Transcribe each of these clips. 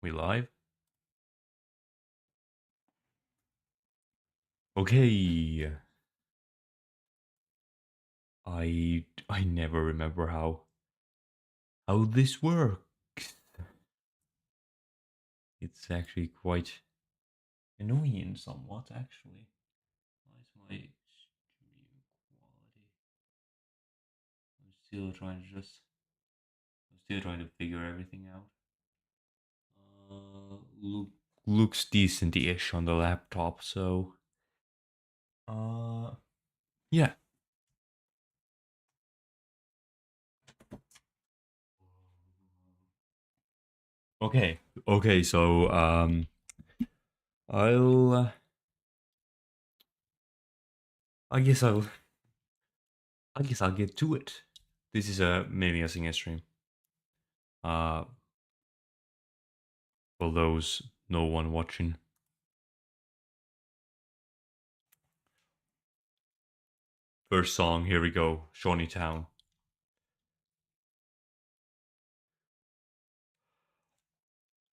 We live? Okay. I never remember how this works. It's actually quite annoying somewhat actually. Why is my stream quality? I'm still trying to just I'm still trying to figure everything out. Looks decent-ish on the laptop, so uh yeah. Okay. Okay, so I'll I guess I'll get to it. This is a maybe a singer stream. Uh for those no one watching. First song, here we go. Shawnee Town.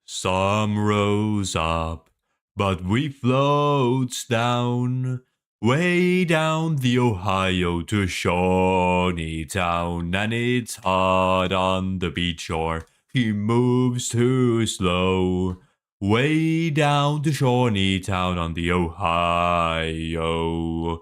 Some rose up, but we floats down, way down the Ohio to Shawnee Town, and it's hard on the beach shore. He moves too slow, way down to Shawnee Town on the Ohio.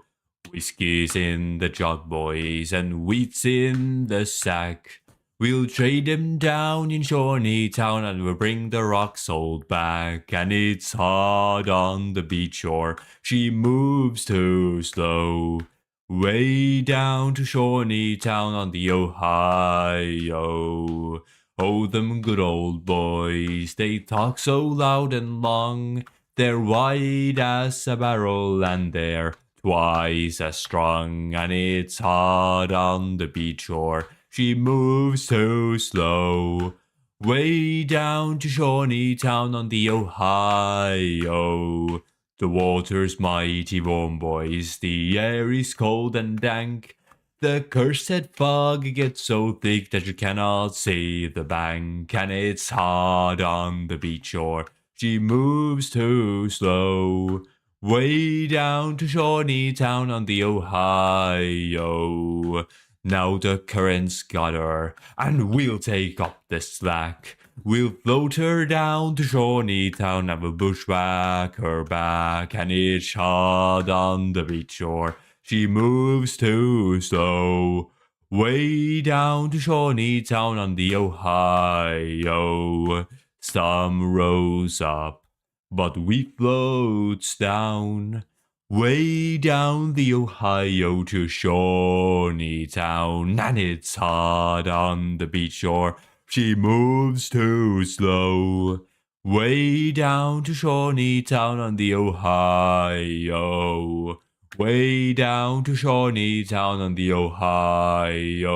Whiskey's in the jug, boys, and wheat's in the sack. We'll trade him down in Shawnee Town and we'll bring the rock salt back. And it's hard on the beach shore. She moves too slow. Way down to Shawnee Town on the Ohio. Oh, them good old boys, they talk so loud and long. They're wide as a barrel and they're twice as strong. And it's hard on the beach shore. She moves so slow. Way down to Shawnee Town on the Ohio. The water's mighty warm, boys. The air is cold and dank. The cursed fog gets so thick that you cannot see the bank. And it's hard on the beach shore. She moves too slow. Way down to Shawnee Town on the Ohio. Now the current's got her, and we'll take up the slack. We'll float her down to Shawnee Town and we'll bushwhack her back. And it's hard on the beach shore. She moves too slow. Way down to Shawnee Town on the Ohio. Some rose up, but we floats down. Way down the Ohio to Shawnee Town, and it's hard on the beach shore. She moves too slow. Way down to Shawnee Town on the Ohio. Way down to Shawnee Town on the Ohio.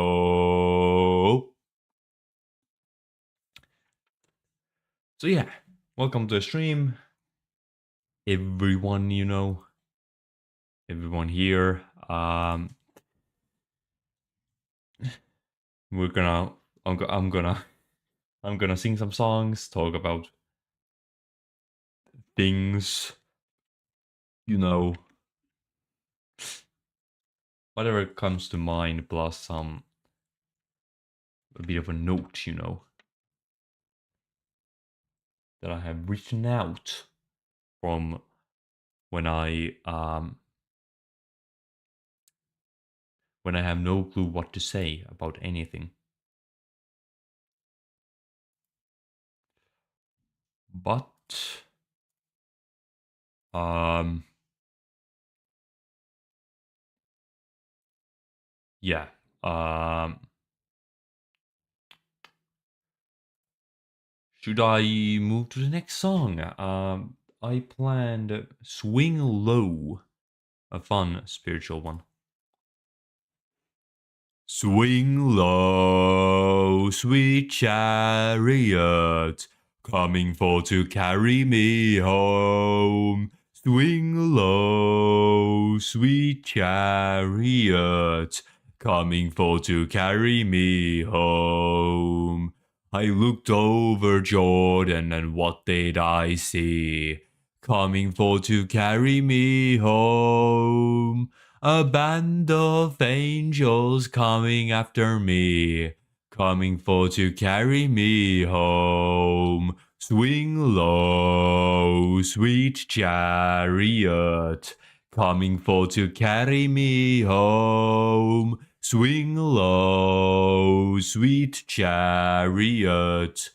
So yeah, welcome to the stream. Everyone, everyone here. We're gonna I'm gonna sing some songs, talk about things, whatever comes to mind, plus a bit of a note, that I have written out from when I have no clue what to say about anything. But yeah. Should I move to the next song? I planned Swing Low, a fun spiritual one. Swing low, sweet chariot, coming for to carry me home. Swing low, sweet chariot, coming for to carry me home. I looked over Jordan, and what did I see? Coming for to carry me home. A band of angels coming after me. Coming for to carry me home. Swing low, sweet chariot. Coming for to carry me home. Swing low, sweet chariot,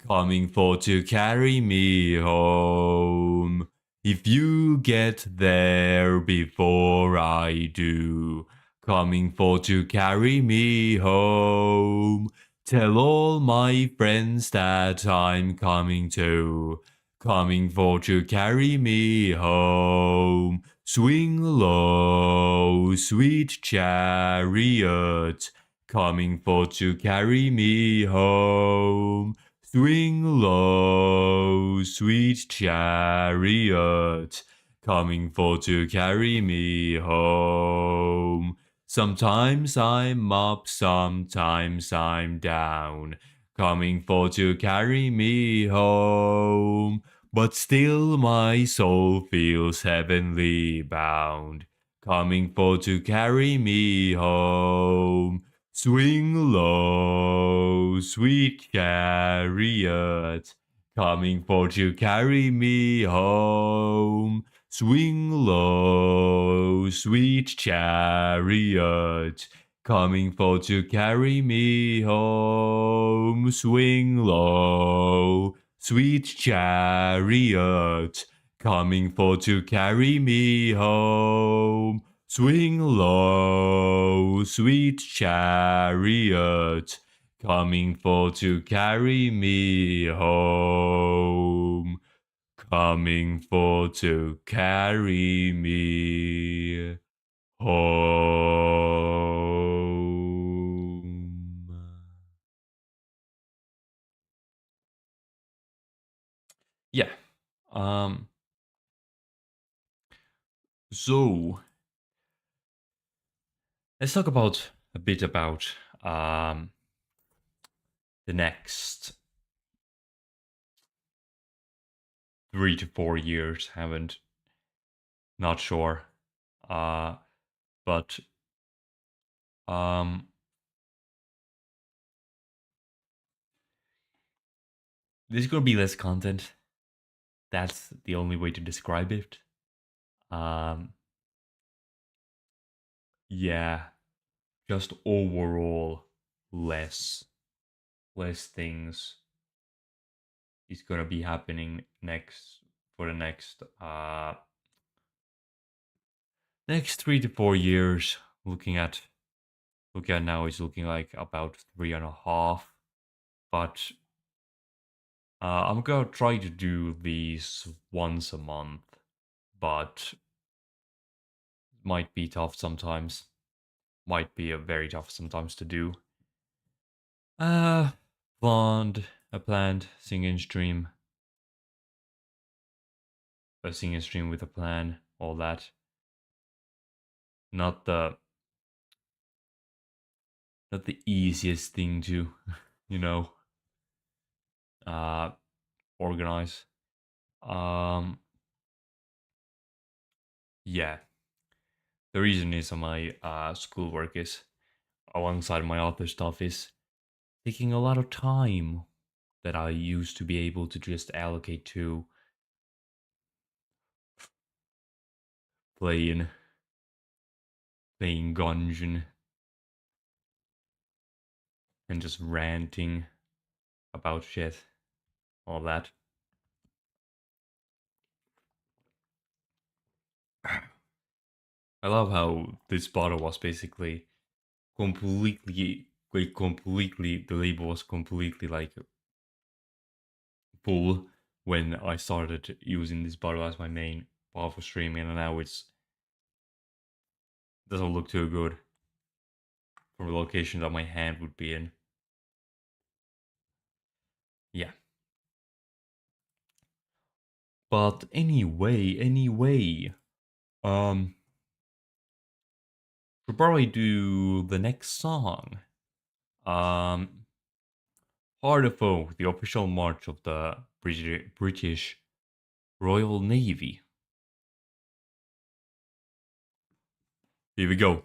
coming for to carry me home. If you get there before I do, coming for to carry me home. Tell all my friends that I'm coming too, coming for to carry me home. Swing low, sweet chariot, coming for to carry me home. Swing low, sweet chariot, coming for to carry me home. Sometimes I'm up, sometimes I'm down, coming for to carry me home. But still my soul feels heavenly bound, coming for to carry me home. Swing low, sweet chariot, coming for to carry me home. Swing low, sweet chariot, coming for to carry me home. Swing low, sweet chariot, coming for to carry me home. Swing low, sweet chariot, coming for to carry me home. Coming for to carry me home. Yeah. Um. So let's talk about a bit about the next 3 to 4 years. Haven't not sure. But there's gonna be less content. That's the only way to describe it. Um. Yeah. Just overall less things is gonna be happening next for the next 3 to 4 years. Looking at now is looking like about 3.5. But I'm gonna try to do these once a month, but might be tough sometimes. Might be a very tough sometimes to do. Planned a planned singing stream. A singing stream with a plan, all that. Not the easiest thing to, you know, organize. Yeah. The reason is my schoolwork is alongside my other stuff is taking a lot of time that I used to be able to just allocate to playing Gungeon and just ranting about shit, all that. I love how this bottle was basically completely, the label was completely like full when I started using this bottle as my main bar for streaming, and now it's doesn't look too good for the location that my hand would be in. Yeah. But anyway, we'll probably do the next song. Um, Heart of Oak, the official march of the British Royal Navy. Here we go.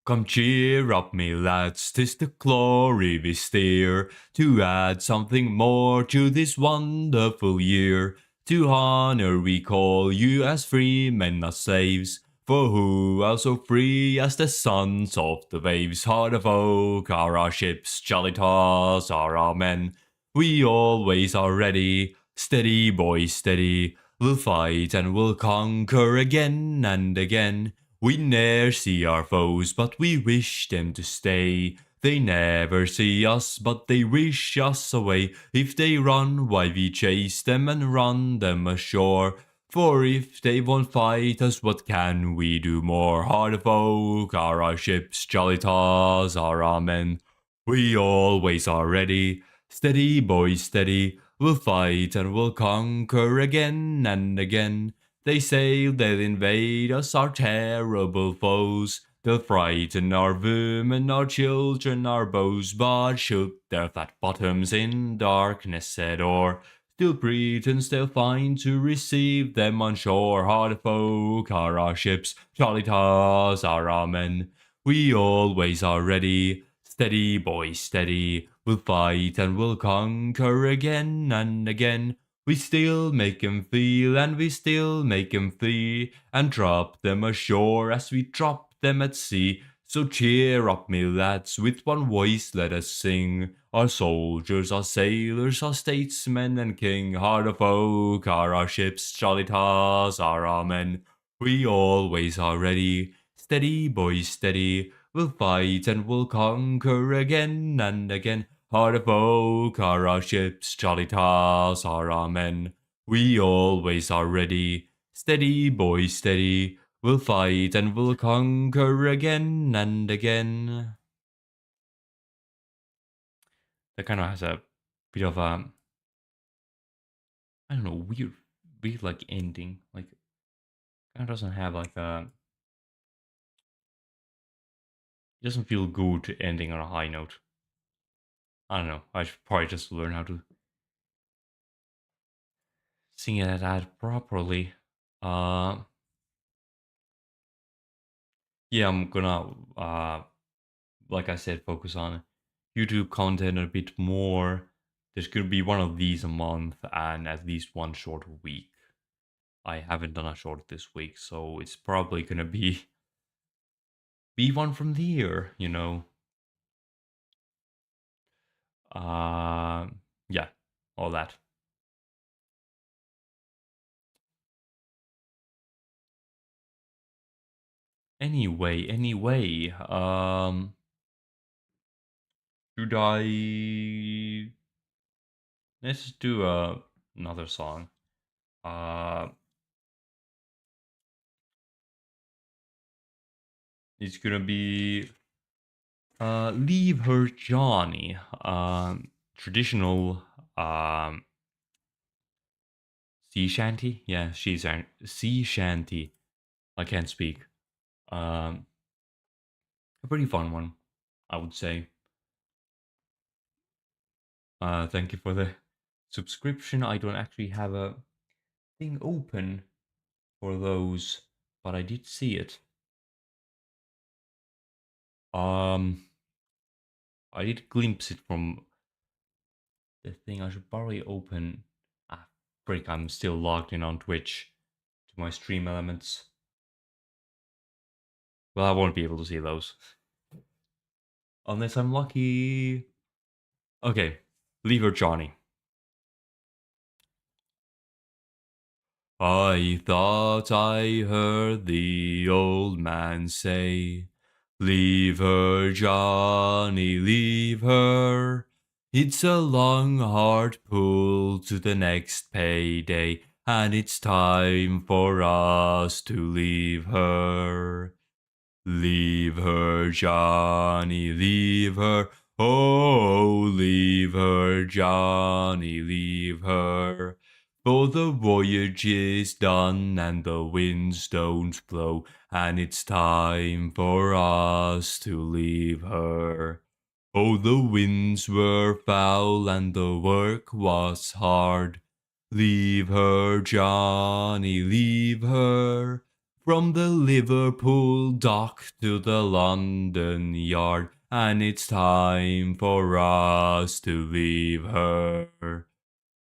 Come cheer up, me lads, 'tis the glory we steer, to add something more to this wonderful year. To honor we call you as free men, not slaves, for who are so free as the sons of the waves? Heart of Oak are our ships, jolly tars are our men. We always are ready, steady boys, steady. We'll fight and we'll conquer again and again. We ne'er see our foes, but we wish them to stay. They never see us, but they wish us away. If they run, why we chase them and run them ashore. For if they won't fight us, what can we do more? Heart of Oak are our ships, jolly tars are our men. We always are ready, steady boys, steady. We'll fight and we'll conquer again and again. They say they'll invade us, our terrible foes. They'll frighten our women, our children, our beaux, but shoot their fat bottoms in darkness at or. Still Britons they'll find to receive them on shore. Heart of Oak are our ships, jolly tars are our men. We always are ready, steady boys, steady. We'll fight and we'll conquer again and again. We still make 'em feel and we still make 'em flee and drop them ashore as we drop them at sea. So cheer up, me lads, with one voice let us sing. Our soldiers, our sailors, our statesmen and king. Heart of Oak are our ships, jolly tars are our men. We always are ready, steady boys, steady. We'll fight and we'll conquer again and again. Heart of Oak are our ships, jolly tars are our men. We always are ready, steady boys, steady. We'll fight and we'll conquer again and again. That kind of has a bit of a, I don't know, weird like ending. Like, kind of doesn't have like a, it doesn't feel good ending on a high note. I don't know. I should probably just learn how to sing it out properly. Yeah, I'm gonna like I said, focus on YouTube content a bit more. There's gonna be one of these a month and at least one short a week. I haven't done a short this week, so it's probably gonna be one from the year, you know. Yeah, all that. Anyway, should I let's do another song. It's gonna be Leave Her Johnny. Traditional sea shanty. Yeah, she's a sea shanty. I can't speak. A pretty fun one, I would say. Thank you for the subscription. I don't actually have a thing open for those, but I did see it. I did glimpse it from the thing. I should probably open. Ah, break! I'm still logged in on Twitch to my stream elements. Well, I won't be able to see those unless I'm lucky. Okay, Leave Her Johnny. I thought I heard the old man say, leave her, Johnny, leave her. It's a long, hard pull to the next payday, and it's time for us to leave her. Leave her, Johnny, leave her. Oh, leave her, Johnny, leave her. For the voyage is done and the winds don't blow, and it's time for us to leave her. Oh, the winds were foul and the work was hard. Leave her, Johnny, leave her. From the Liverpool dock to the London yard, and it's time for us to leave her.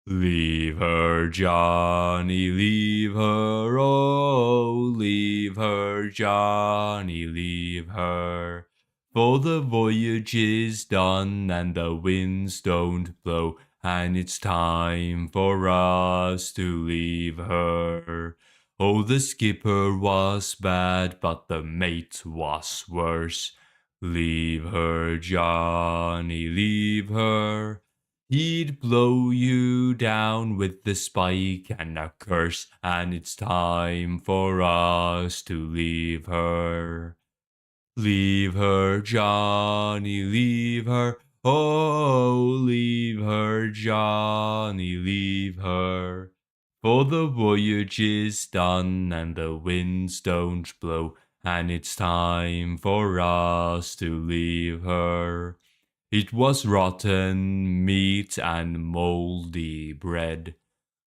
Leave her, Johnny, leave her, oh, leave her, Johnny, leave her. For the voyage is done and the winds don't blow, and it's time for us to leave her. Oh, the skipper was bad, but the mate was worse. Leave her, Johnny, leave her. He'd blow you down with the spike and a curse, and it's time for us to leave her. Leave her, Johnny, leave her. Oh, leave her, Johnny, leave her. For the voyage is done and the winds don't blow, and it's time for us to leave her. It was rotten meat and mouldy bread.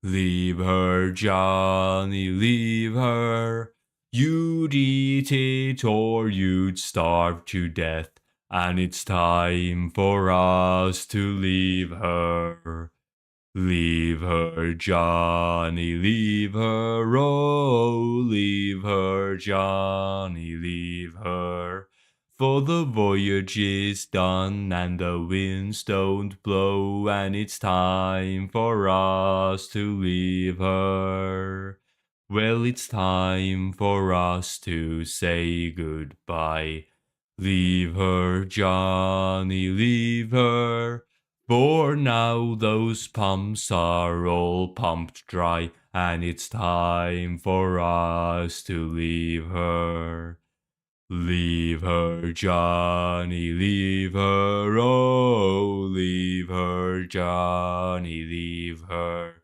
Leave her, Johnny, leave her. You'd eat it or you'd starve to death, and it's time for us to leave her. Leave her, Johnny, leave her, oh, leave her, Johnny, leave her. For the voyage is done and the winds don't blow, and it's time for us to leave her. Well, it's time for us to say goodbye. Leave her, Johnny, leave her. For now those pumps are all pumped dry, and it's time for us to leave her. Leave her, Johnny, leave her, oh, leave her, Johnny, leave her.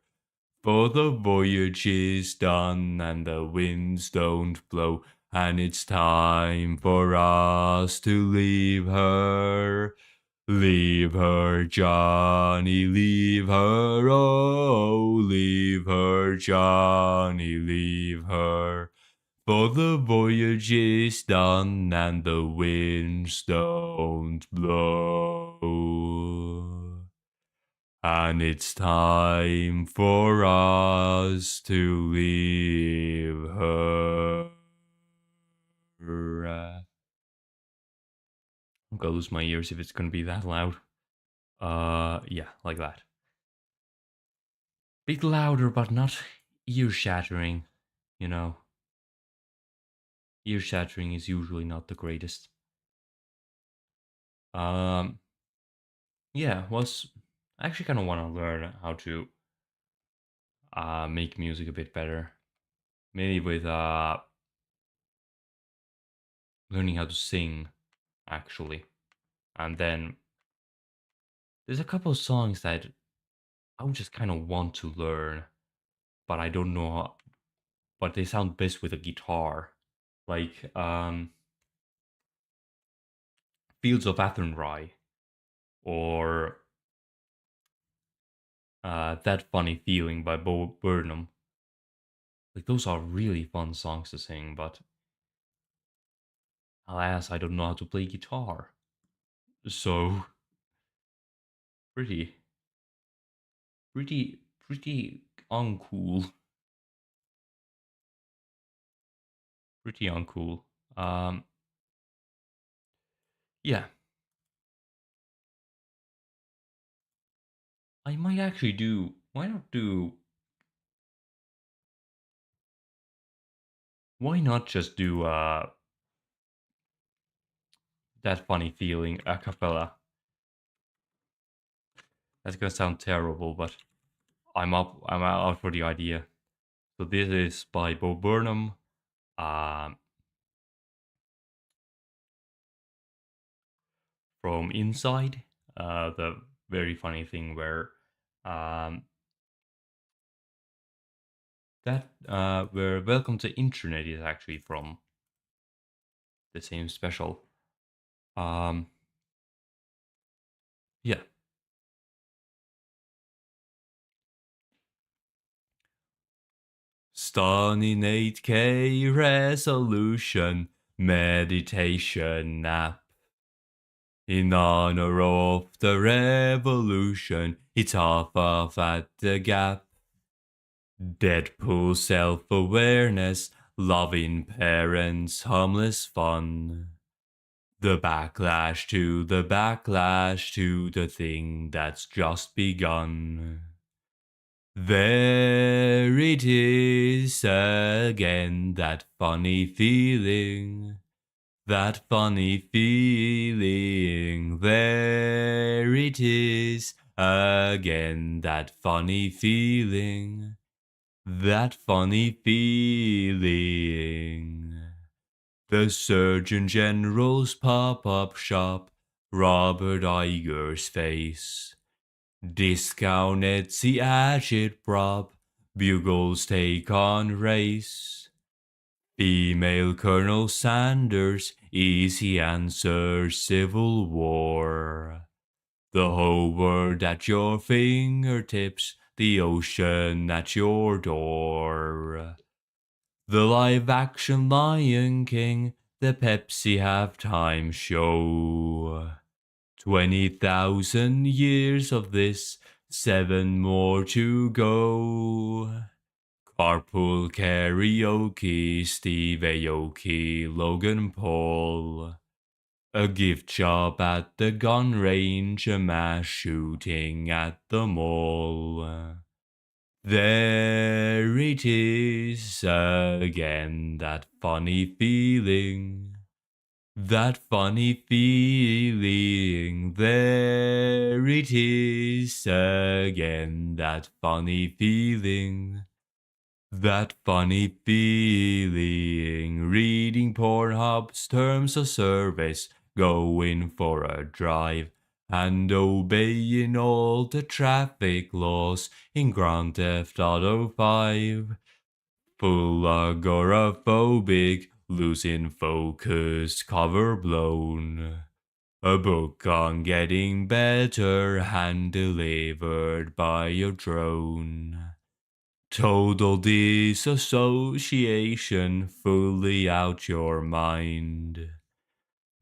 For the voyage is done and the winds don't blow, and it's time for us to leave her. Leave her, Johnny, leave her, oh, leave her, Johnny, leave her. For the voyage is done and the winds don't blow. And it's time for us to leave her. I'm gonna lose my ears if it's gonna be that loud. Yeah, like that. Bit louder, but not ear shattering, you know. Ear shattering is usually not the greatest. Um, yeah, was I actually kind of want to learn how to make music a bit better. Maybe with learning how to sing, actually. And then there's a couple of songs that I would just kind of want to learn, but I don't know how, but they sound best with a guitar. Like Fields of Athenry or That Funny Feeling by Bo Burnham. Like those are really fun songs to sing, but alas, I don't know how to play guitar. So pretty, pretty uncool. Pretty uncool. Um, yeah, I might actually do. Why not do? Why not just do That Funny Feeling a cappella? That's gonna sound terrible, but I'm up. I'm out for the idea. So this is by Bo Burnham. Um, from Inside. The very funny thing where um, where Welcome to Internet is actually from the same special. Um, Yeah. Stunning 8K resolution meditation app. In honor of the revolution, it's off at the gap. Deadpool self-awareness, loving parents, harmless fun. The backlash to the thing that's just begun. There it is again, that funny feeling. That funny feeling. There it is again, that funny feeling. That funny feeling. The Surgeon General's pop-up shop, Robert Iger's face. Discount Etsy agitprop, Bugle's take on race. Female Colonel Sanders, easy answer, Civil War. The whole world at your fingertips, the ocean at your door. The live-action Lion King, the Pepsi halftime show. 20,000 years of this, 7 more to go. Carpool karaoke, Steve Aoki, Logan Paul. A gift shop at the gun range, a mass shooting at the mall. There it is again, that funny feeling. That funny feeling. There it is again, that funny feeling. That funny feeling. Reading Pornhub's terms of service, going for a drive, and obeying all the traffic laws in Grand Theft Auto 5. Full agoraphobic, losing focus, cover blown. A book on getting better, hand delivered by your drone. Total disassociation, fully out your mind.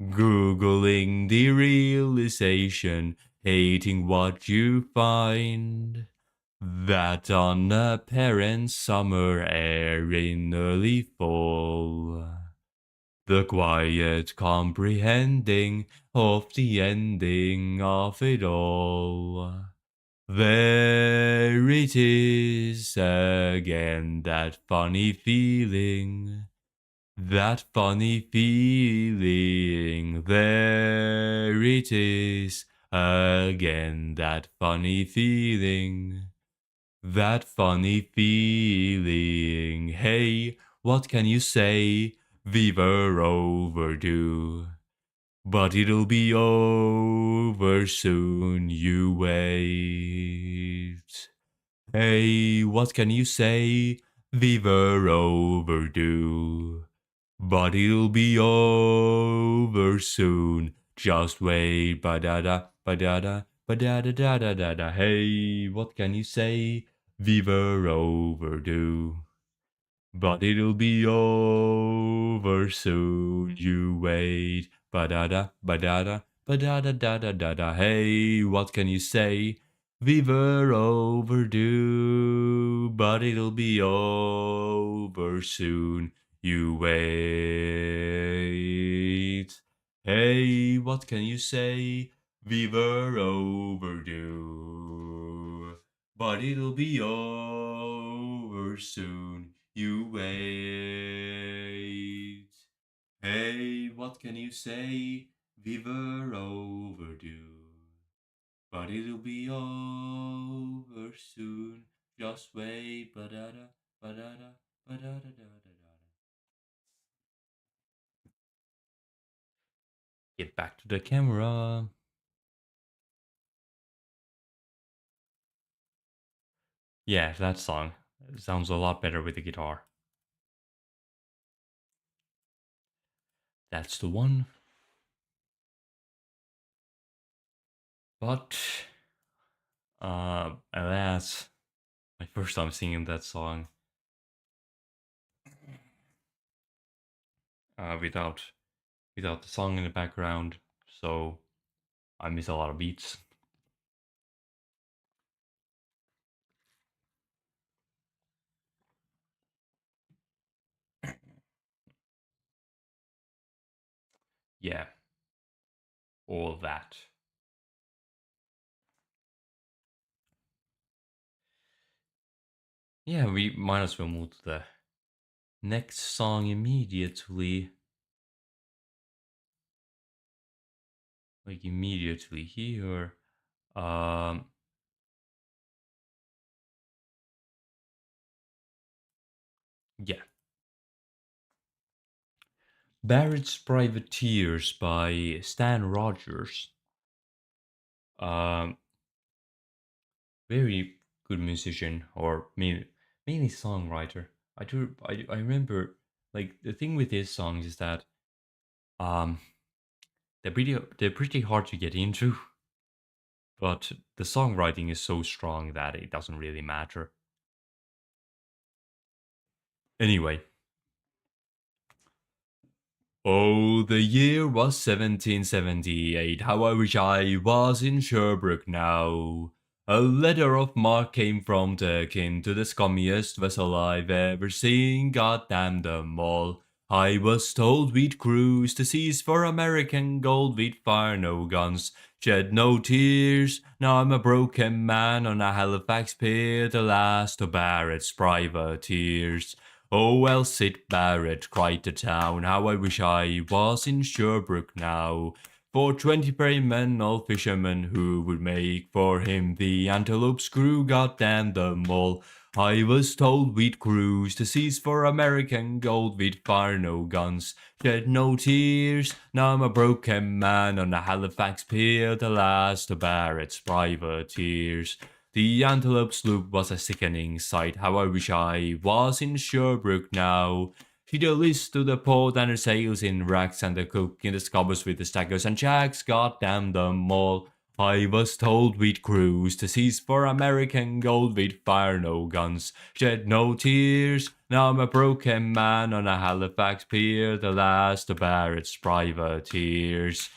Googling the realization, hating what you find. That on a parent's summer air in early fall. The quiet comprehending of the ending of it all. There it is again, that funny feeling. That funny feeling. There it is again, that funny feeling. That funny feeling. Hey, what can you say? We were overdue. But it'll be over soon, you wait. Hey, what can you say? We were overdue. But it'll be over soon. Just wait, ba-da-da, ba-da-da, ba-da-da-da-da-da-da. Hey, what can you say? We were overdue. But it'll be over soon, you wait. Ba-da-da, ba-da-da, ba-da-da-da-da-da-da. Hey, what can you say? We were overdue, but it'll be over soon, you wait. Hey, what can you say? We were overdue, but it'll be over soon, you wait. Hey, what can you say? We were overdue, but it'll be over soon. Just wait, ba-da-da, ba-da-da, ba-da-da-da-da-da. Get back to the camera. Yeah, that song. It sounds a lot better with the guitar. That's the one. But alas, my first time singing that song without the song in the background, so I miss a lot of beats. Yeah, all that. Yeah, we might as well move to the next song immediately. Like immediately here. Um yeah. Barrett's Privateers by Stan Rogers. Um Very good musician or mainly songwriter. I remember like the thing with his songs is that um they're pretty hard to get into, but the songwriting is so strong that it doesn't really matter. Anyway, oh, the year was 1778. How I wish I was in Sherbrooke now. A letter of marque came from the king to the scummiest vessel I've ever seen. God damn them all. I was told we'd cruise the seas for American gold. We'd fire no guns, shed no tears. Now I'm a broken man on a Halifax pier, the last of Barrett's privateers. Oh, well, sit Barrett, cried the town, how I wish I was in Sherbrooke now. For 20 brave men, all fishermen, who would make for him the antelope screw, goddamn them all. I was told we'd cruise the seas for American gold, we'd fire no guns, shed no tears. Now I'm a broken man on a Halifax pier, the last of Barrett's privateers. The Antelope sloop was a sickening sight. How I wish I was in Sherbrooke now. She the list to the port and her sails in racks, and the cook in the scuppers with the staggers and jacks. God damn them all. I was told we'd cruise the seas for American gold. We'd fire no guns, shed no tears. Now I'm a broken man on a Halifax pier, the last of Barrett's privateers.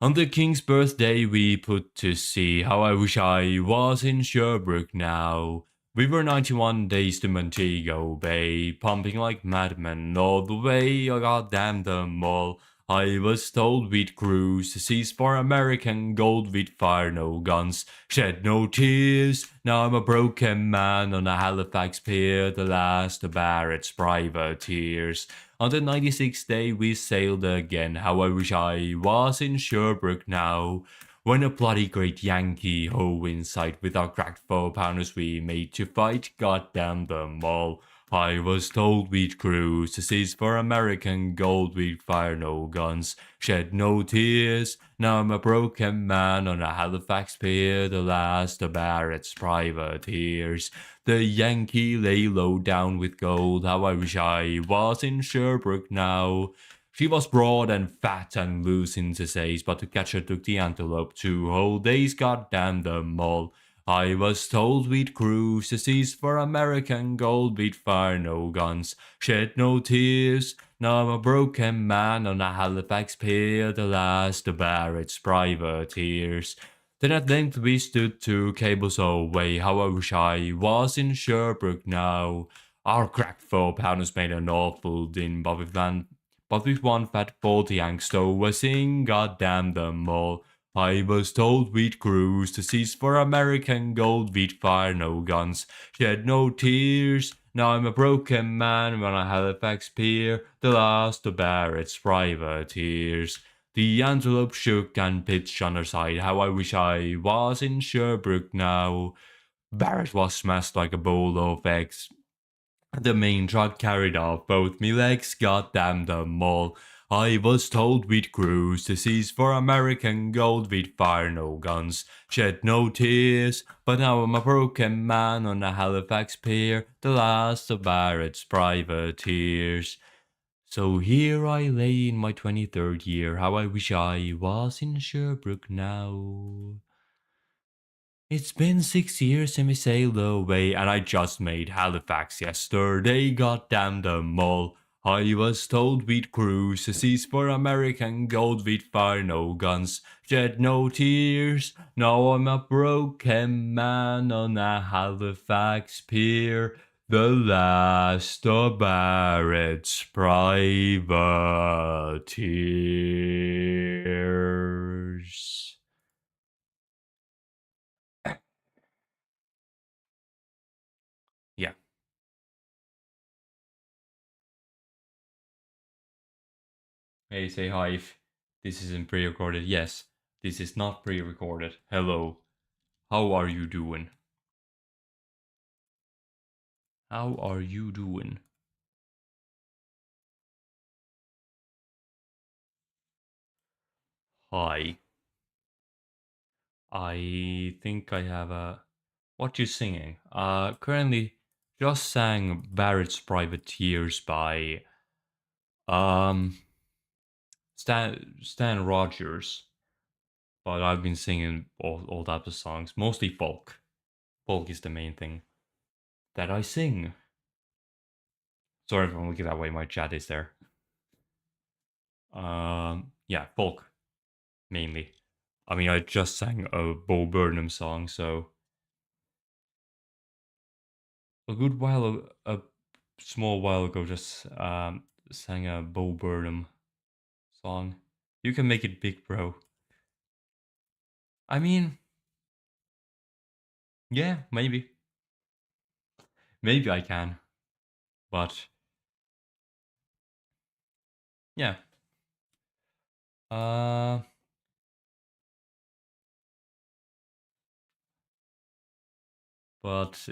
On the king's birthday we put to sea. How I wish I was in Sherbrooke now. We were 91 days to Montego Bay, pumping like madmen all the way. Oh, God damn them all. I was told we'd cruise the seas for American gold. We'd fire no guns, shed no tears. Now I'm a broken man on a Halifax pier, the last of Barrett's privateers. On the 96th day we sailed again. How I wish I was in Sherbrooke now. When a bloody great Yankee hove in sight, with our cracked 4-pounders we made to fight. God damn them all. I was told we'd cruise the seas for American gold. We'd fire no guns, shed no tears. Now I'm a broken man on a Halifax pier, the last of Barrett's privateers. The Yankee lay low down with gold. How I wish I was in Sherbrooke now. She was broad and fat and loose in the says, but to catch her took the Antelope 2 whole days. God damn them all. I was told we'd cruise the seas for American gold. We'd fire no guns, shed no tears. Now I'm a broken man on a Halifax pier, the last of Barrett's privateers. Then at length we stood 2 cables away. How I wish I was in Sherbrooke now. Our cracked 4-pounders made an awful din, but with one fat bald Yank stowing, God damn them all. I was told we'd cruise the seas for American gold. We'd fire no guns, shed no tears. Now I'm a broken man on a Halifax pier, the last of Barrett's privateers. The Antelope shook and pitched on her side. How I wish I was in Sherbrooke now. Barrett was smashed like a bowl of eggs. The main truck carried off both me legs, goddamn them all. I was told we'd cruise the seas for American gold. We'd fire no guns, shed no tears. But now I'm a broken man on a Halifax pier, the last of Barrett's privateers. So here I lay in my 23rd year. How I wish I was in Sherbrooke now. It's been 6 years since we sailed away, and I just made Halifax yesterday. Goddamn them all. I was told we'd cruise the seas for American gold, we'd fire no guns, shed no tears. Now I'm a broken man on a Halifax pier, the last of Barrett's privateers. Yeah. Hey, say hi if this isn't pre-recorded. Yes, this is not pre-recorded. Hello. How are you doing? How are you doing? Hi. I think I have a... What you singing? Currently just sang Barrett's Privateers by um Stan Rogers, but I've been singing all types of songs, mostly folk. Folk is the main thing that I sing. Sorry if I'm looking that way, my chat is there. Yeah, folk mainly. I mean, I just sang a Bo Burnham song, so a good while, a small while ago, just sang a Bo Burnham song. You can make it big, bro. I mean, yeah, maybe I can, but yeah. Uh, but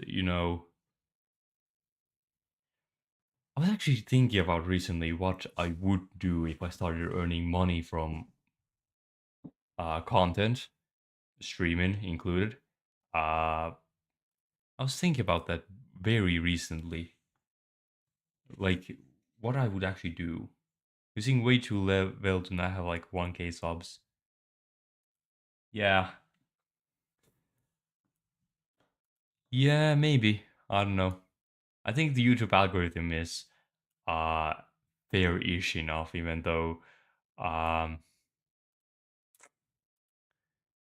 I was actually thinking about recently what I would do if I started earning money from content, streaming included. Uh, I was thinking about that very recently. Like, what I would actually do. Using way too well to not have like 1K subs. Yeah. Yeah, maybe. I don't know. I think the YouTube algorithm is uh fair-ish enough, even though um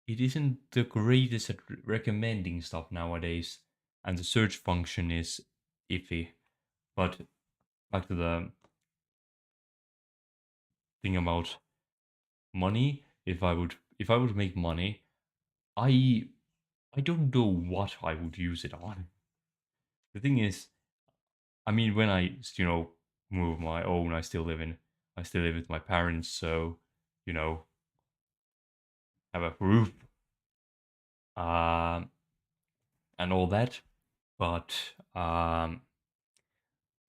it isn't the greatest at recommending stuff nowadays, and the search function is iffy. But back to the thing about money. If I would make money, I I don't know what I would use it on. The thing is, I mean, when I move my own, I still live with my parents, so you know, have a roof, um, and all that. But the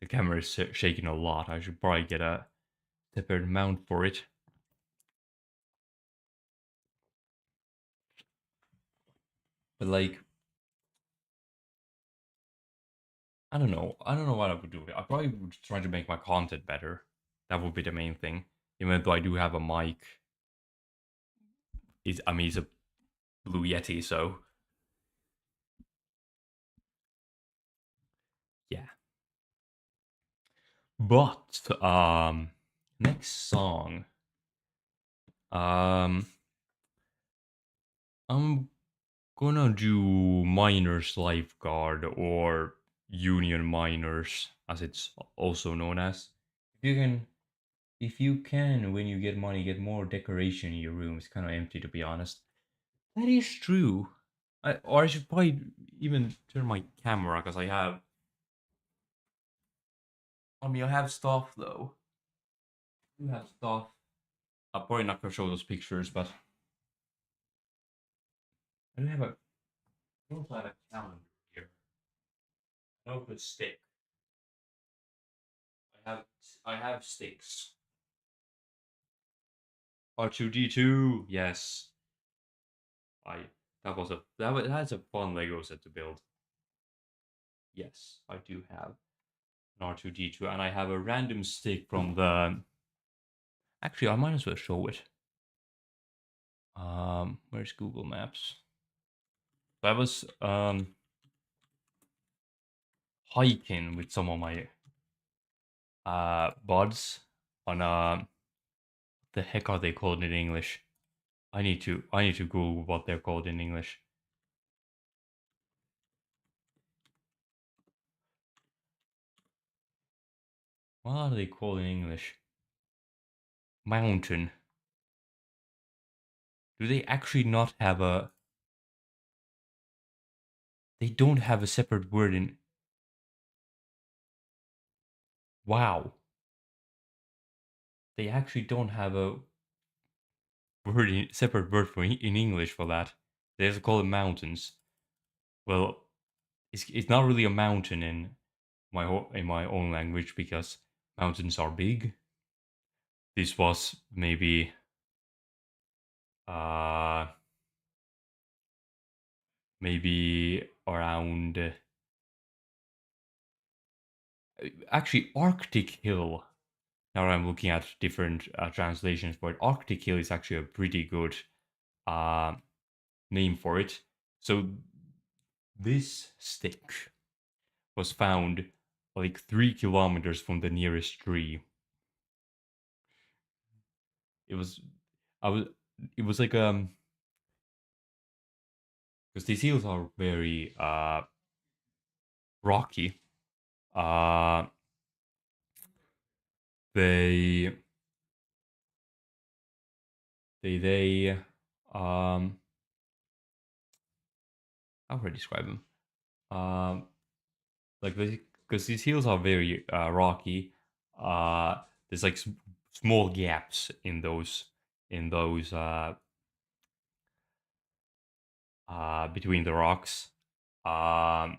camera is shaking a lot. I should probably get a separate mount for it. But like, I don't know what I would do. I probably would try to make my content better. That would be the main thing. Even though I do have a mic, it's a Blue Yeti, so yeah. But next song, um, I'm gonna do Miners Lifeguard or Union Miners, as it's also known as. If you can, if you can, when you get money, get more decoration in your room. It's kind of empty, to be honest. That is true. Or I should probably even turn my camera because I have stuff though. I do have stuff. I'm probably not gonna show those pictures, but I do have a. I also have a calendar here. I know it's stick. I have I have sticks. R2D2. Yes. I that's a fun Lego set to build. Yes, I do have an R2D2, and I have a random stick from the. Actually, I might as well show it. Where's Google Maps? I was hiking with some of my buds on the heck are they called in English? I need to Google what they're called in English. What are they called in English? Mountain. Do they actually not have a? They don't have a separate word in. Wow. They actually don't have a separate word for in English for that. They have to call it mountains. Well, it's not really a mountain in my own language because mountains are big. This was maybe uh maybe around actually Arctic Hill. Now I'm looking at different translations for it. Arctic Hill is actually a pretty good uh name for it. So this stick was found like 3 kilometers from the nearest tree. It was I was it was like because these hills are very rocky. Uh they they how would I describe them? Um like because these hills are very rocky. There's like small gaps in those between the rocks. Um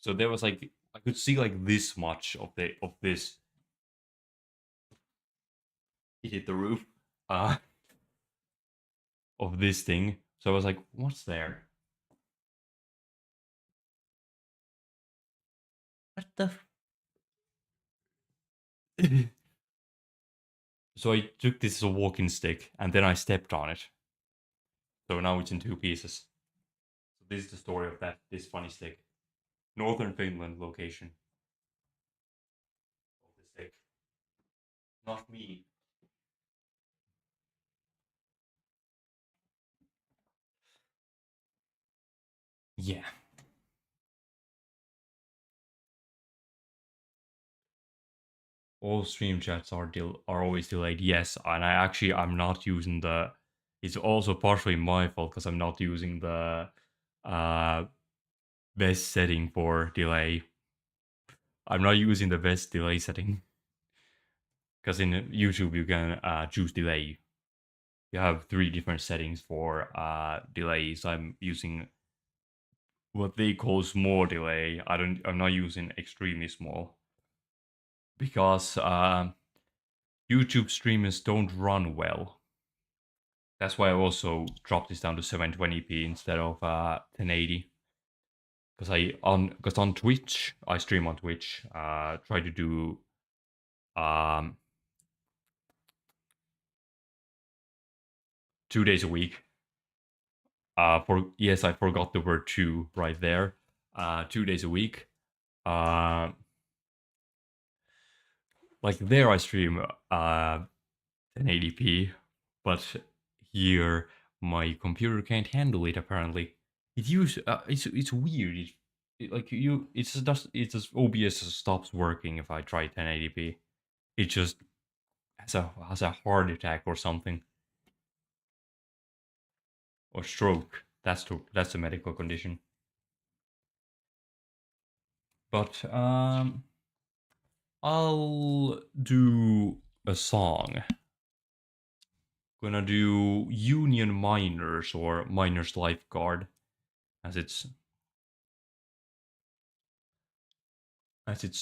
so there was like I could see like this much of the of this. It hit the roof uh of this thing. So I was like, what's there? What the So I took this as a walking stick and then I stepped on it. So now it's in two pieces. So this is the story of this funny stick. Northern Finland location of the stick. Not me. Yeah. All stream chats are always delayed. Yes, and I'm not using the. It's also partially my fault because I'm not using the uh best setting for delay. I'm not using the best delay setting because in YouTube you can choose delay. You have three different settings for delays. I'm using what they call small delay. I'm not using extremely small because YouTube streamers don't run well. That's why I also dropped this down to 720p instead of 1080. Because on Twitch I stream on Twitch. Try to do um 2 days a week. For yes, I forgot the word two right there. 2 days a week. Uh, like there I stream 1080p, but here my computer can't handle it. Apparently, it's weird. Like it's just OBS stops working if I try 1080p. It just has a heart attack or something or stroke. That's a medical condition. But I'll do a song. Gonna do Union Miners or Miners Lifeguard as it's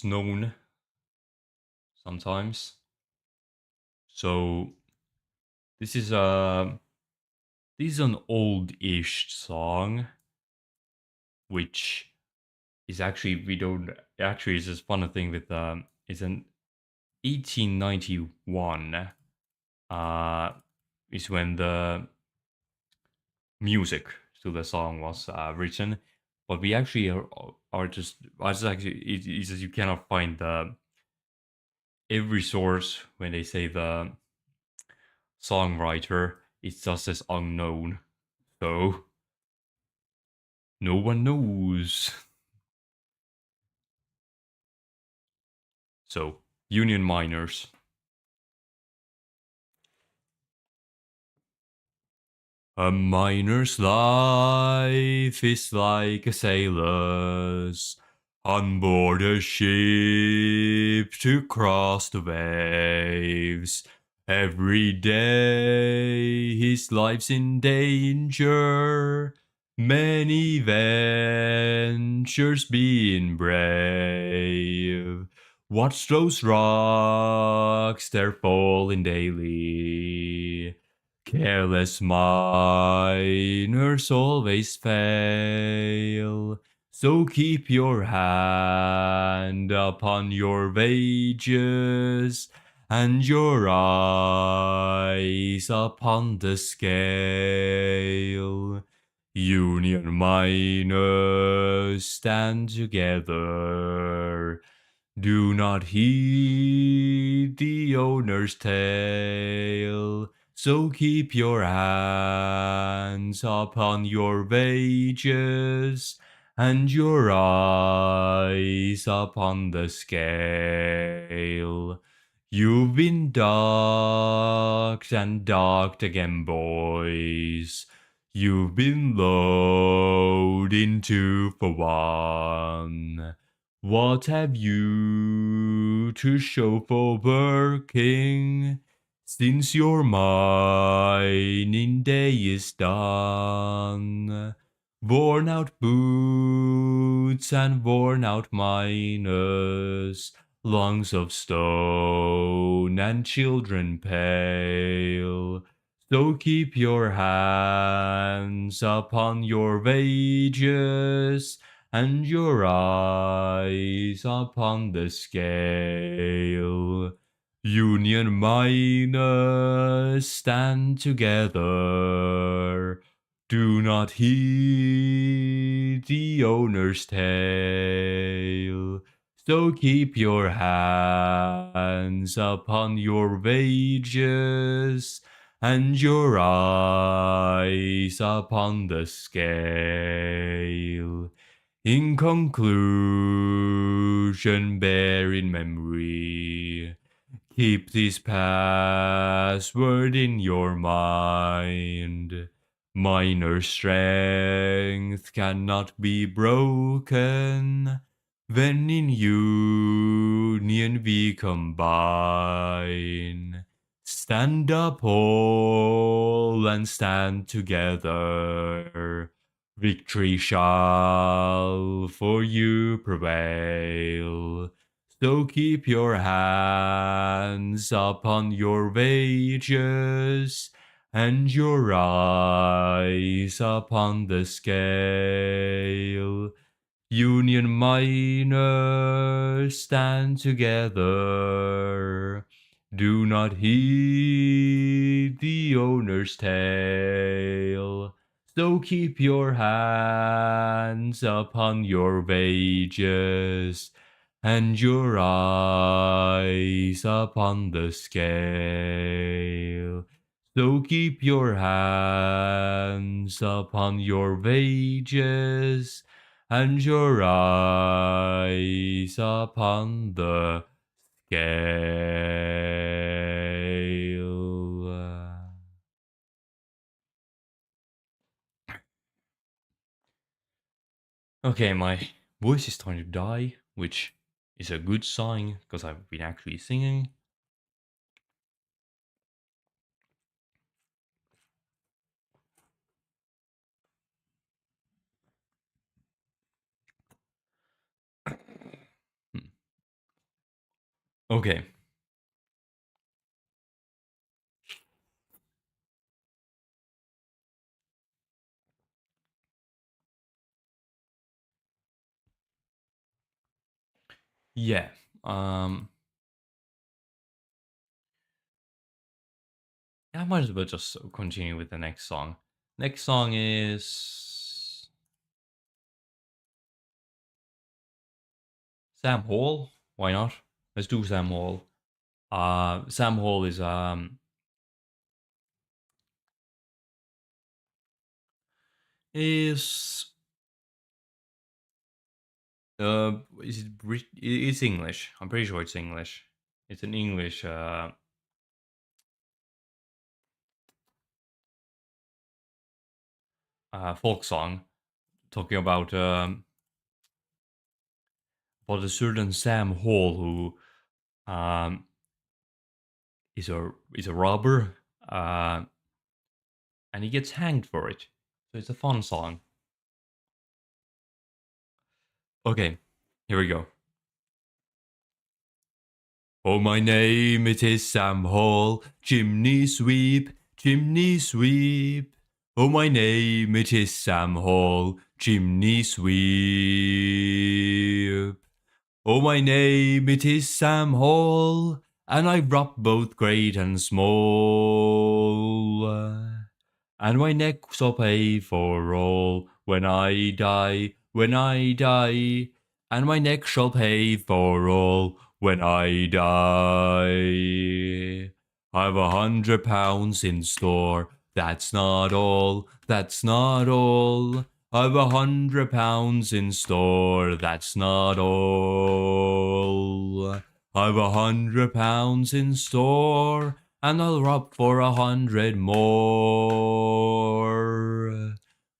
known sometimes. So this is a this is an old-ish song, which is actually we don't actually it's just funny thing with it's an 1891 uh is when the music to the song was written, but we actually are just I just actually it's just you cannot find the every source when they say the songwriter. It just says unknown, so no one knows. So union miners. A miner's life is like a sailor's on board a ship to cross the waves. Every day his life's in danger, many ventures being brave. Watch those rocks, they're falling daily. Careless miners always fail, so keep your hand upon your wages and your eyes upon the scale. Union miners stand together. Do not heed the owner's tale. So keep your hands upon your wages and your eyes upon the scale. You've been docked and docked again, boys. You've been loaded 2 for 1. What have you to show for working? Since your mining day is done, worn out boots and worn out miners, lungs of stone and children pale. So keep your hands upon your wages and your eyes upon the scale. Union miners stand together. Do not heed the owner's tale. So keep your hands upon your wages and your eyes upon the scale. In conclusion, bear in memory. Keep this password in your mind. Minor strength cannot be broken. When in union we combine. Stand up all and stand together. Victory shall for you prevail. So keep your hands upon your wages and your eyes upon the scale. Union miners stand together. Do not heed the owner's tale. So keep your hands upon your wages and your eyes upon the scale. So keep your hands upon your wages and your eyes upon the scale. Okay, my voice is starting to die, which is a good sign because I've been actually singing. Okay. Yeah. I might as well just continue with the next song. Next song is Sam Hall. Why not? Let's do Sam Hall. Sam Hall is is it it's English. I'm pretty sure it's English. It's an English folk song talking about a certain Sam Hall who is a robber and he gets hanged for it. So it's a fun song. Okay, here we go. Oh, my name it is Sam Hall, chimney sweep, chimney sweep. Oh, my name it is Sam Hall, chimney sweep. Oh, my name it is Sam Hall, and I rob both great and small. And my neck shall pay for all when I die, when I die. And my neck shall pay for all when I die. I've £100 in store. That's not all. That's not all. I've £100 in store. That's not all. I've £100 in store, and I'll rob for 100 more.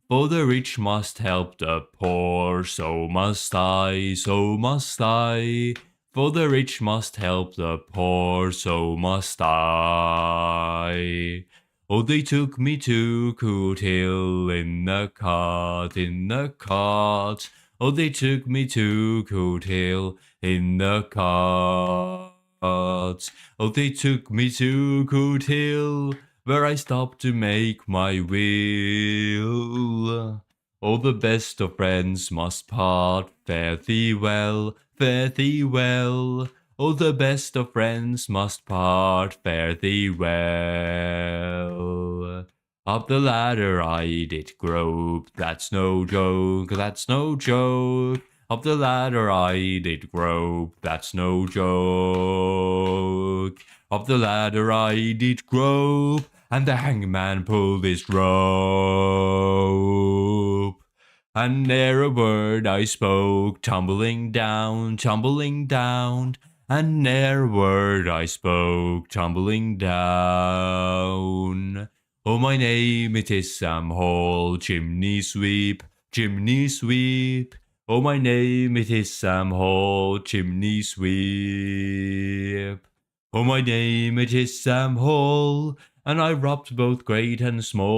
For the rich must help the poor, so must I, so must I. For the rich must help the poor, so must I. Oh, they took me to Coot Hill in the cart, in the cart. Oh, they took me to Coot Hill in the cart. Oh, they took me to Coot Hill, where I stopped to make my will. Oh, the best of friends must part. Fare thee well, fare thee well. Oh, the best of friends must part. Fare thee well. Up the ladder I did grope. That's no joke, that's no joke. Up the ladder I did grope. That's no joke. Up the ladder I did grope, and the hangman pulled his rope. And ne'er a word I spoke, tumbling down, tumbling down. And ne'er a word I spoke, tumbling down. Oh, my name it is Sam Hall, chimney sweep, chimney sweep. Oh, my name it is Sam Hall, chimney sweep. Oh, my name it is Sam Hall, and I robbed both great and small.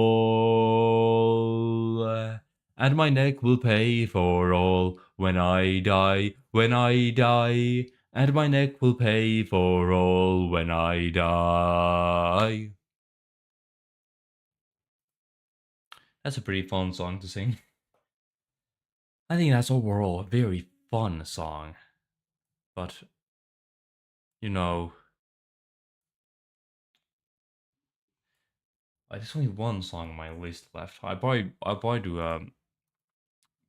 And my neck will pay for all when I die, when I die. And my neck will pay for all when I die. That's a pretty fun song to sing. I think that's overall a very fun song. But, you know, there's only one song on my list left. I'll probably do a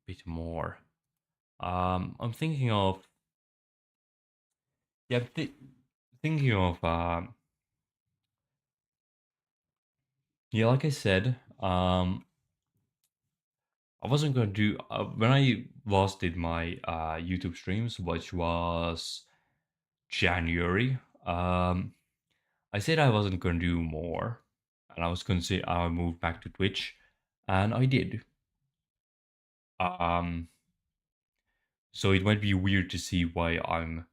bit more. I'm thinking of yeah, thinking of yeah, like I said, I wasn't going to do when I last did my YouTube streams, which was January. I said I wasn't going to do more, and I was going to say I moved back to Twitch, and I did. Um, so it might be weird to see why I'm,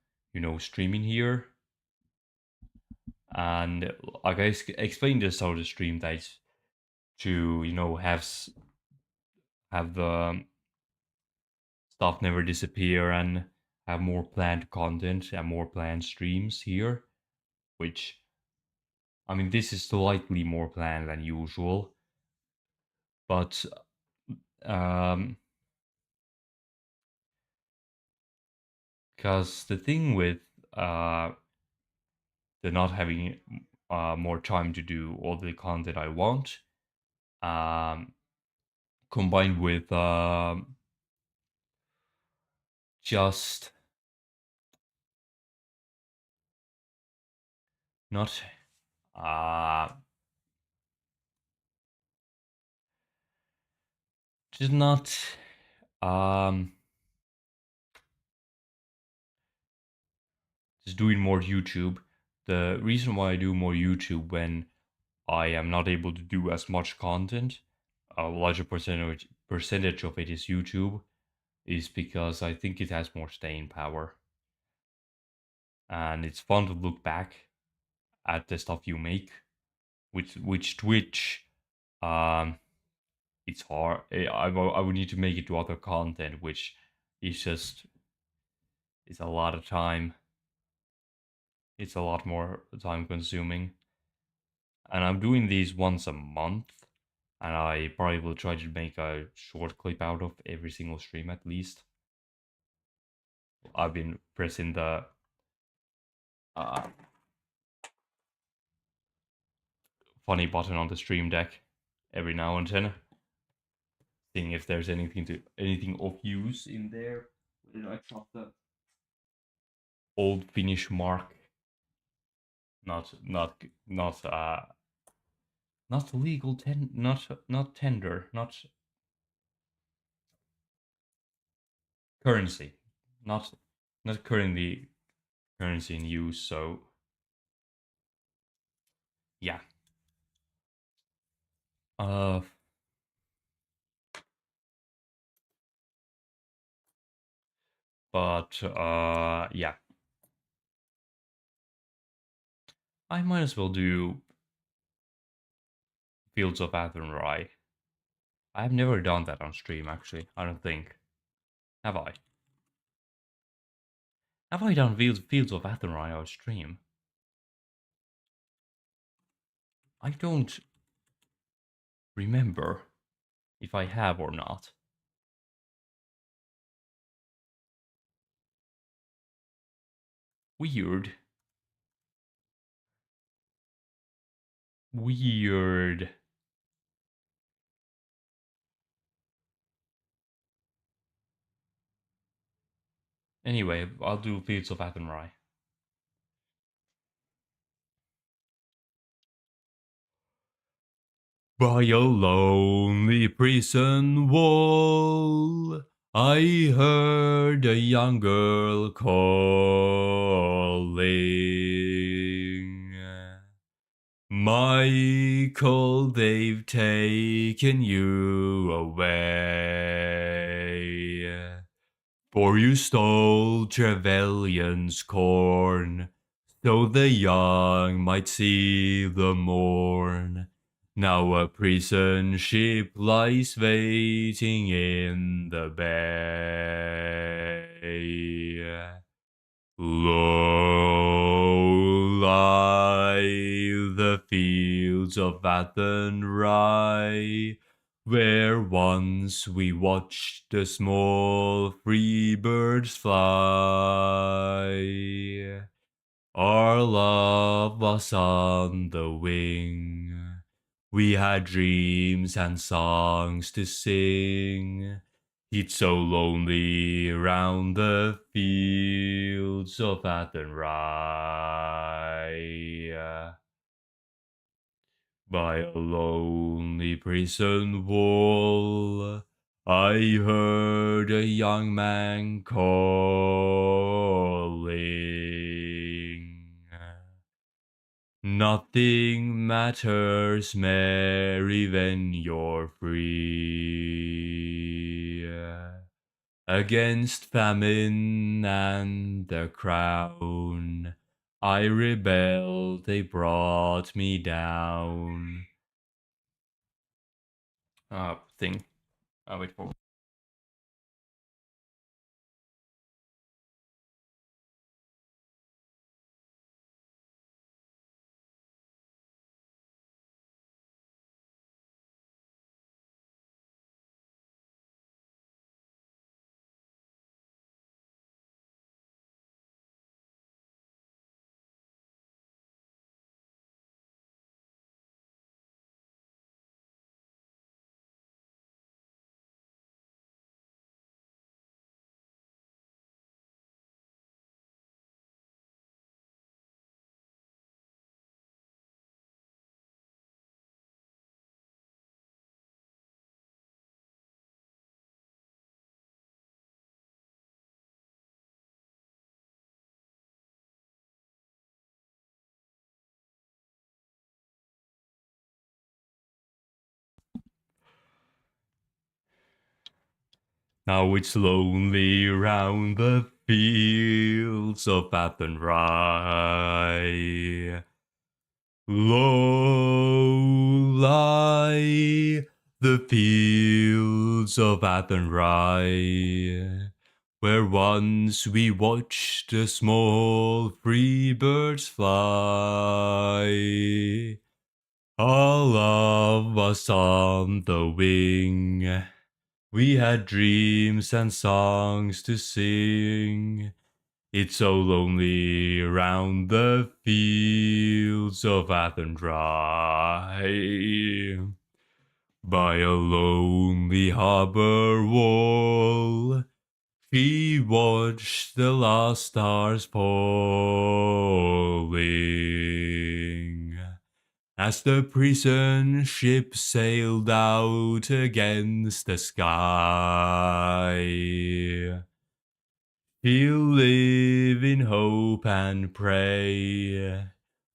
streaming here. And like I explained this how the stream that to have the stuff never disappear and have more planned content and more planned streams here, which I mean this is slightly more planned than usual, but um because the thing with the not having more time to do all the content I want, um combined with just not uh just not um just doing more YouTube. The reason why I do more YouTube when I am not able to do as much content, a larger percentage of it is YouTube, is because I think it has more staying power. And it's fun to look back at the stuff you make. Which Twitch, um, it's hard. I would need to make it to other content, which is just it's a lot of time. It's a lot more time consuming. And I'm doing these once a month, and I probably will try to make a short clip out of every single stream at least. I've been pressing the uh, funny button on the stream deck every now and then, seeing if there's anything of use in there. Where did I drop the old Finnish mark? Not not legal not tender, not currency, not not currently currency in use. So yeah. Uh, but yeah, I might as well do Fields of Athenry. I've never done that on stream actually. I don't think. Have I? Have I done Fields of Athenry on stream? I don't remember if I have or not. Weird. Weird. Anyway, I'll do Fields of Athenry. By a lonely prison wall, I heard a young girl calling. Michael, they've taken you away. For you stole Trevelyan's corn, so the young might see the morn. Now a prison ship lies waiting in the bay. Low lie the fields of Athenry, where once we watched the small free birds fly. Our love was on the wing. We had dreams and songs to sing. It's so lonely round the fields of Athenry. By a lonely prison wall, I heard a young man calling. Nothing matters, Mary, when you're free. Against famine and the crown, I rebelled, they brought me down. Thing. Wait for Now it's lonely round the fields of Athenry. Low lie the fields of Athenry, where once we watched the small free birds fly. All of us on the wing, we had dreams and songs to sing. It's so lonely around the fields of Athenry. By a lonely harbor wall, she watched the last stars falling. As the prison ship sailed out against the sky, he'll live in hope and pray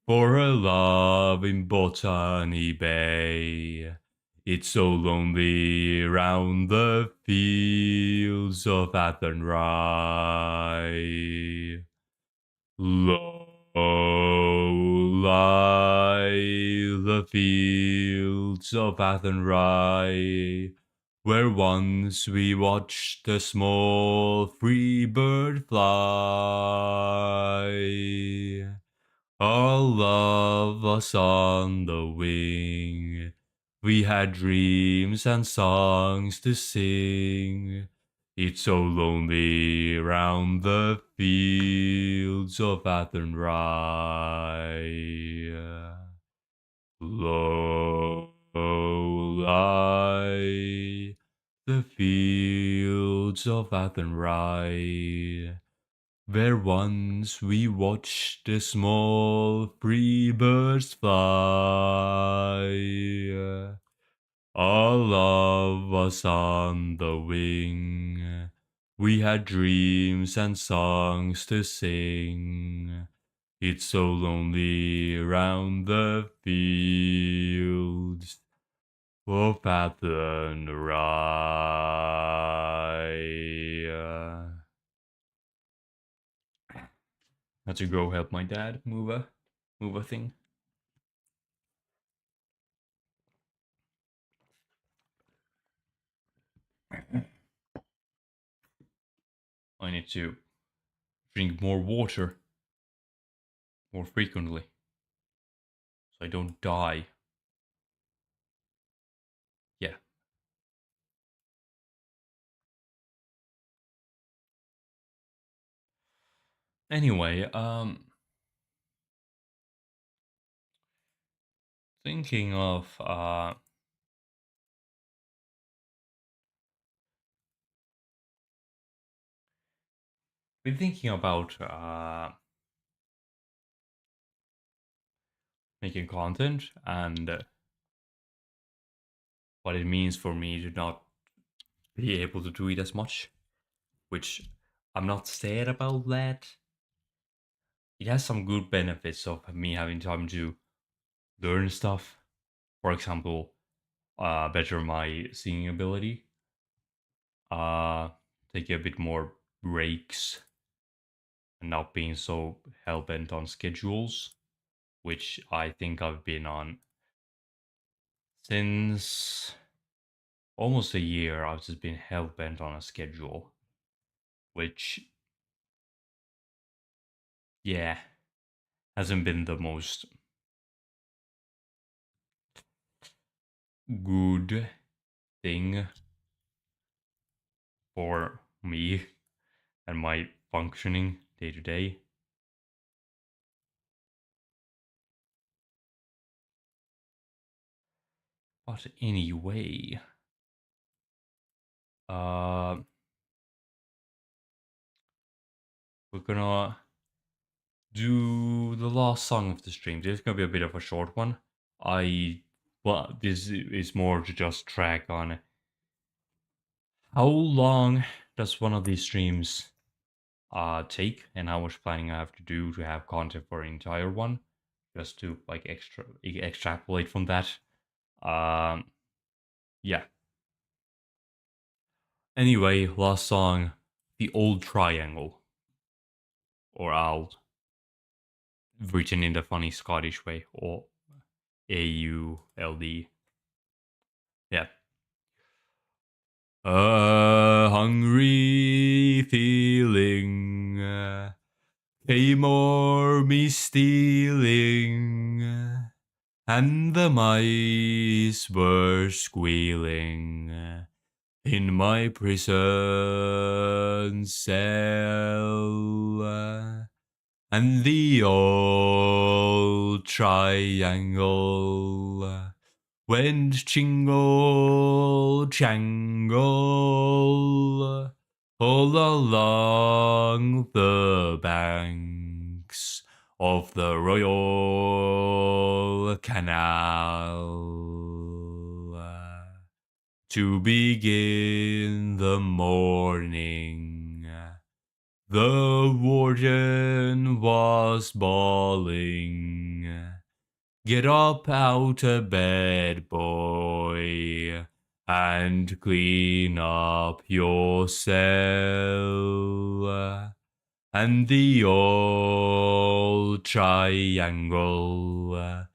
for her love in Botany Bay. It's so lonely round the fields of Athenry. Low lie the fields of Athenry, where once we watched the small free bird fly. All of us on the wing, we had dreams and songs to sing. It's so lonely round the fields of Athenry. Low lie the fields of Athenry, where once we watched the small free birds fly. All of us on the wing, we had dreams and songs to sing. It's so lonely around the fields of Athenry. Had to go help my dad move a thing. I need to drink more water more frequently so I don't die. Yeah. Anyway, thinking of been thinking about making content and what it means for me to not be able to do it as much, which I'm not sad about that. It has some good benefits of me having time to learn stuff. For example, better my singing ability. Take a bit more breaks and not being so hell bent on schedules, which I think I've been on since almost a year. I've just been hell bent on a schedule, which, yeah, hasn't been the most good thing for me and my functioning day to day. But anyway, uh, we're gonna do the last song of the stream. This is gonna be a bit of a short one. This is more to just track on how long does one of these streams take and how much planning I have to do to have content for an entire one, just to like extrapolate from that. Yeah. Anyway, last song, The Old Triangle. Or Owl. Written in the funny Scottish way. Or AULD. Yeah. A hungry feeling came o'er me stealing, and the mice were squealing in my prison cell, and the old triangle went jingle jangle all along the banks of the Royal Canal to begin the morning. The warden was bawling, "Get up out of bed, boy, and clean up your cell." And the old triangle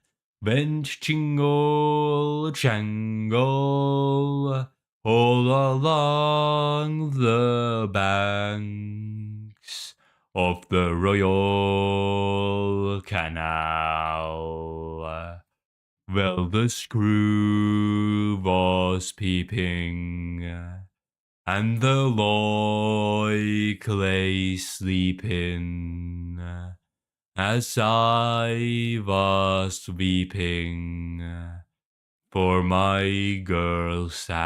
went jingle jangle all along the banks of the Royal Canal. Well, the screw was peeping, and the loik lay sleeping, as I was weeping for my girl Sal.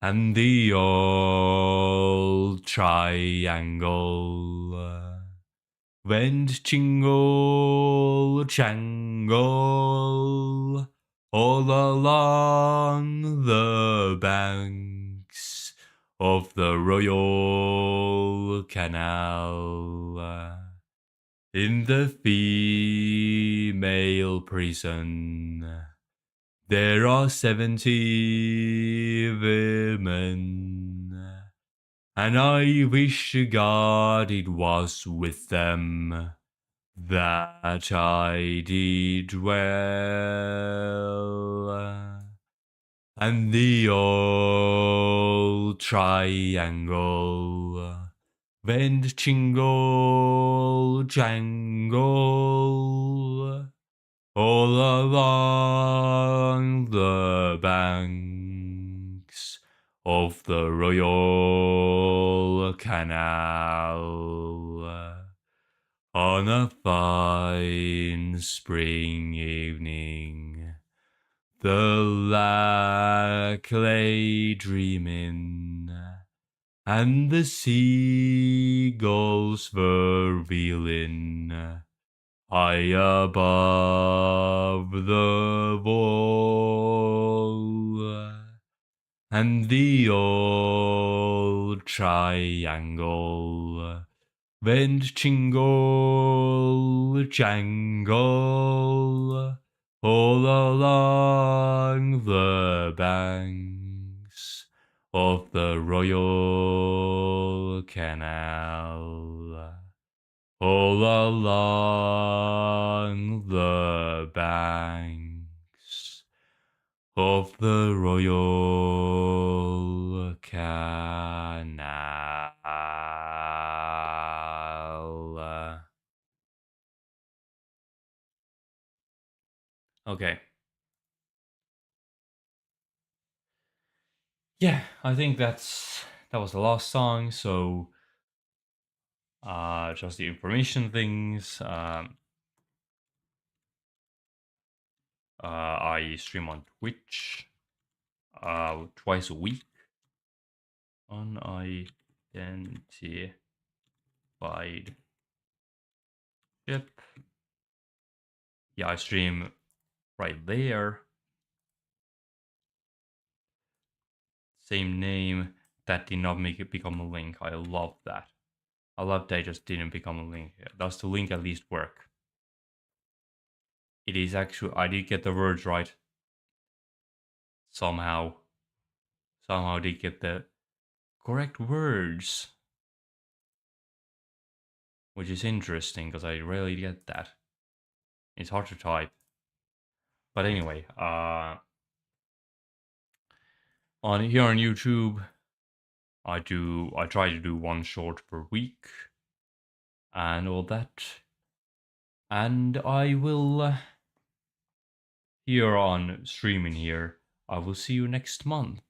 And the old triangle went jingle jangle all along the banks of the Royal Canal. In the female prison, there are 70 women, and I wish to God it was with them that I did well. And the old triangle went jingle jangle all along the banks of the Royal Canal. On a fine spring evening, the lark lay dreaming, and the seagulls were wheeling high above the wall, and the old triangle went jingle jangle all along the banks of the Royal Canal. All along the banks of the Royal Canal. Okay. Yeah, I think that was the last song. So, just the information things. I stream on Twitch twice a week. Unidentified ship. Yeah, I stream right there. Same name. That did not make it become a link. I love that. I love that it just didn't become a link. Does the link at least work? It is actually, I did get the words right. Somehow. somehow they get the correct words, which is interesting because I rarely get that. It's hard to type. But anyway, on here on YouTube, I try to do one short per week and all that. And I will here on streaming here, I will see you next month.